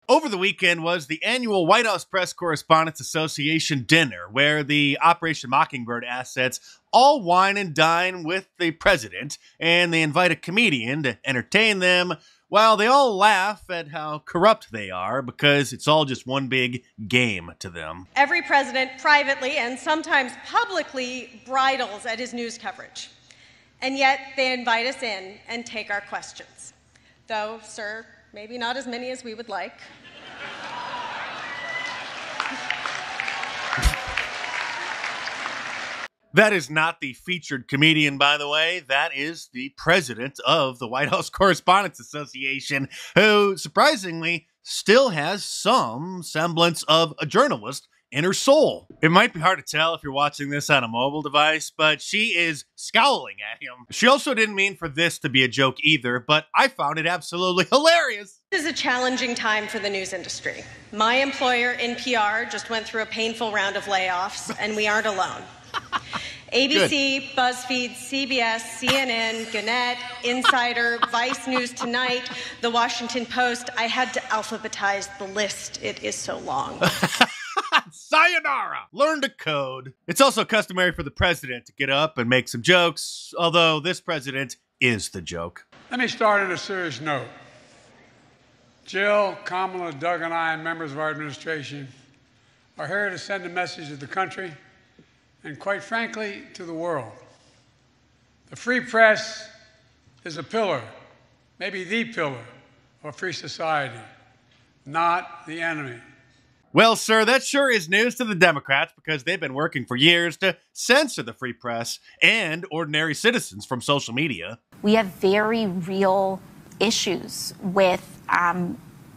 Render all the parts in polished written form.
Over the weekend was the annual White House Press Correspondents Association dinner, where the Operation Mockingbird assets all wine and dine with the president, and they invite a comedian to entertain them while they all laugh at how corrupt they are because it's all just one big game to them. Every president privately and sometimes publicly bridles at his news coverage. And yet they invite us in and take our questions. Though, sir, maybe not as many as we would like. That is not the featured comedian, by the way. That is the president of the White House Correspondents Association, who, surprisingly, still has some semblance of a journalist in her soul. It might be hard to tell if you're watching this on a mobile device, but she is scowling at him. She also didn't mean for this to be a joke either, but I found it absolutely hilarious. This is a challenging time for the news industry. My employer, NPR, just went through a painful round of layoffs, and we aren't alone. ABC, Good. BuzzFeed, CBS, CNN, Gannett, Insider, Vice News Tonight, The Washington Post. I had to alphabetize the list. It is so long. Sayonara! Learn to code. It's also customary for the president to get up and make some jokes, although this president is the joke. Let me start on a serious note. Jill, Kamala, Doug, and I, and members of our administration, are here to send a message to the country and, quite frankly, to the world. The free press is a pillar, maybe the pillar, of a free society, not the enemy. Well, sir, that sure is news to the Democrats because they've been working for years to censor the free press and ordinary citizens from social media. We have very real issues with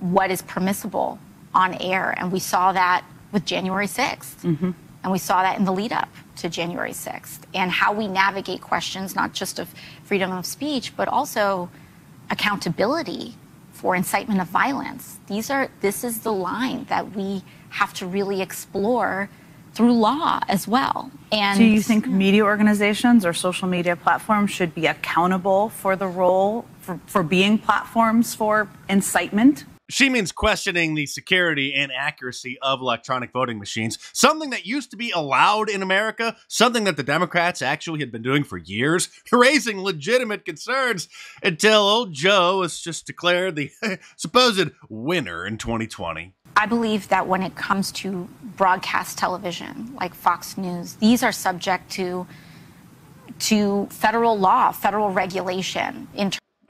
what is permissible on air, and we saw that with January 6th. Mm-hmm. And we saw that in the lead up to January 6th, and how we navigate questions, not just of freedom of speech, but also accountability for incitement of violence. This is the line that we have to really explore through law as well. And do you think media organizations or social media platforms should be accountable for the role for being platforms for incitement? She means questioning the security and accuracy of electronic voting machines, something that used to be allowed in America, something that the Democrats actually had been doing for years, raising legitimate concerns until old Joe was just declared the supposed winner in 2020. I believe that when it comes to broadcast television, like Fox News, these are subject to federal law, federal regulation.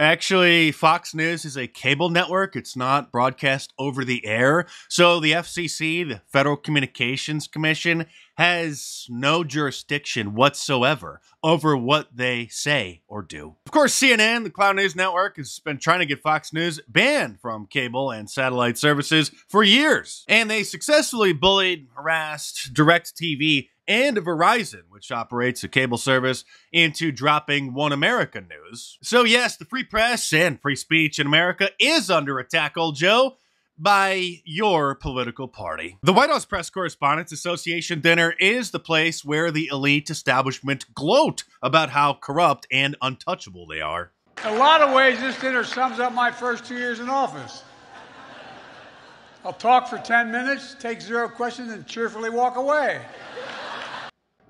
Actually, Fox News is a cable network. It's not broadcast over the air. So the FCC, the Federal Communications Commission, has no jurisdiction whatsoever over what they say or do. Of course, CNN, the Cloud News Network, has been trying to get Fox News banned from cable and satellite services for years. And they successfully bullied, harassed DirecTV and Verizon, which operates a cable service, into dropping One America News. So yes, the free press and free speech in America is under attack, old Joe, by your political party. The White House Press Correspondents Association dinner is the place where the elite establishment gloat about how corrupt and untouchable they are. In a lot of ways, this dinner sums up my first 2 years in office. I'll talk for 10 minutes, take 0 questions, and cheerfully walk away.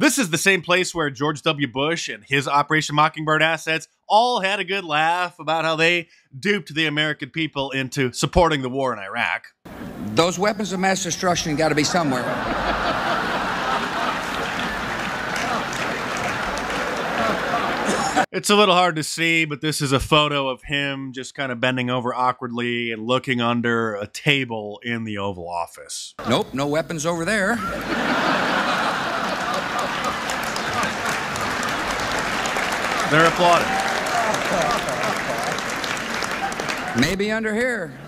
This is the same place where George W. Bush and his Operation Mockingbird assets all had a good laugh about how they duped the American people into supporting the war in Iraq. Those weapons of mass destruction got to be somewhere. It's a little hard to see, but this is a photo of him just kind of bending over awkwardly and looking under a table in the Oval Office. Nope, no weapons over there. They're applauding. Maybe under here.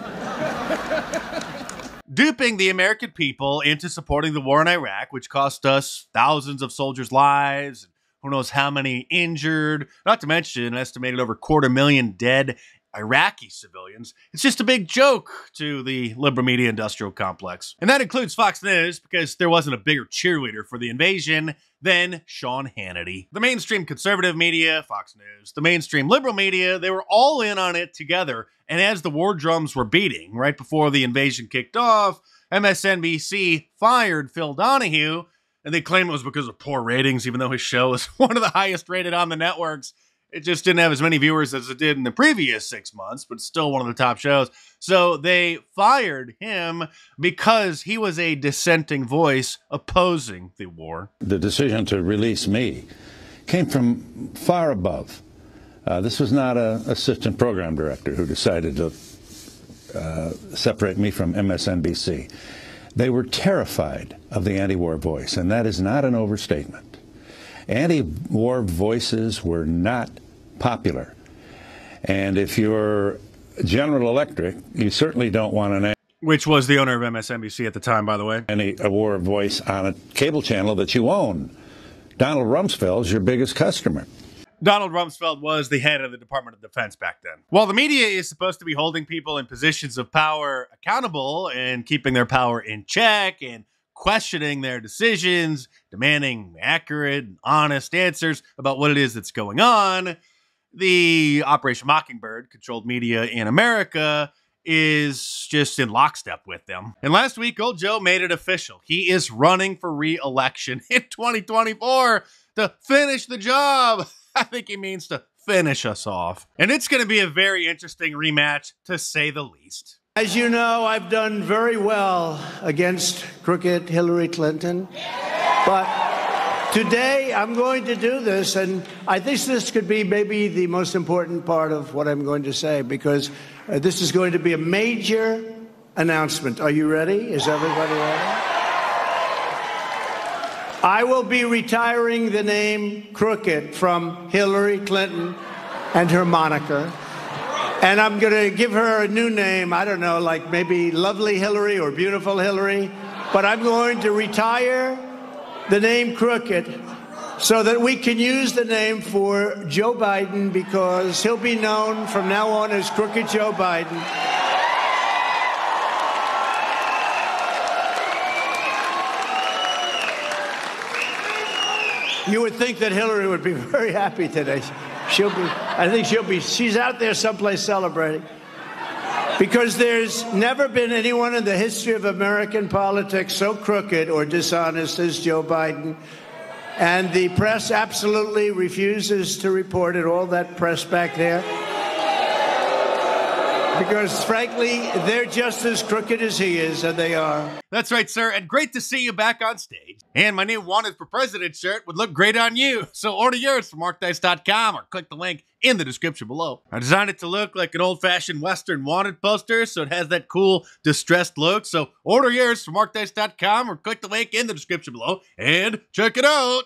Duping the American people into supporting the war in Iraq, which cost us thousands of soldiers' lives, who knows how many injured, not to mention an estimated over 250,000 dead Iraqi civilians. It's just a big joke to the liberal media industrial complex. And that includes Fox News, because there wasn't a bigger cheerleader for the invasion than Sean Hannity. The mainstream conservative media, Fox News, the mainstream liberal media, they were all in on it together. And as the war drums were beating right before the invasion kicked off, MSNBC fired Phil Donahue, and they claimed it was because of poor ratings, even though his show is one of the highest rated on the networks. It just didn't have as many viewers as it did in the previous 6 months, but still one of the top shows. So they fired him because he was a dissenting voice opposing the war. The decision to release me came from far above. This was not an assistant program director who decided to separate me from MSNBC. They were terrified of the anti-war voice, and that is not an overstatement. Anti-war voices were not popular. And if you're General Electric, you certainly don't want an which was the owner of MSNBC at the time, by the way. Anti-war voice on a cable channel that you own. Donald Rumsfeld's your biggest customer. Donald Rumsfeld was the head of the Department of Defense back then. While the media is supposed to be holding people in positions of power accountable and keeping their power in check and questioning their decisions, demanding accurate and honest answers about what it is that's going on, the Operation Mockingbird controlled media in America is just in lockstep with them. And last week, old Joe made it official. He is running for re-election in 2024 to finish the job. I think he means to finish us off. And it's going to be a very interesting rematch, to say the least. As you know, I've done very well against crooked Hillary Clinton. But today I'm going to do this, and I think this could be maybe the most important part of what I'm going to say, because this is going to be a major announcement. Are you ready? Is everybody ready? I will be retiring the name Crooked from Hillary Clinton and her moniker. And I'm going to give her a new name. I don't know, like maybe Lovely Hillary or Beautiful Hillary. But I'm going to retire the name Crooked so that we can use the name for Joe Biden, because he'll be known from now on as Crooked Joe Biden. You would think that Hillary would be very happy today. She's out there someplace celebrating. Because there's never been anyone in the history of American politics so crooked or dishonest as Joe Biden. And the press absolutely refuses to report it, all that press back there. Because, frankly, they're just as crooked as he is, and they are. That's right, sir, and great to see you back on stage. And my new Wanted for President shirt would look great on you, so order yours from markdice.com or click the link in the description below. I designed it to look like an old-fashioned Western Wanted poster, so it has that cool, distressed look. So order yours from markdice.com or click the link in the description below and check it out.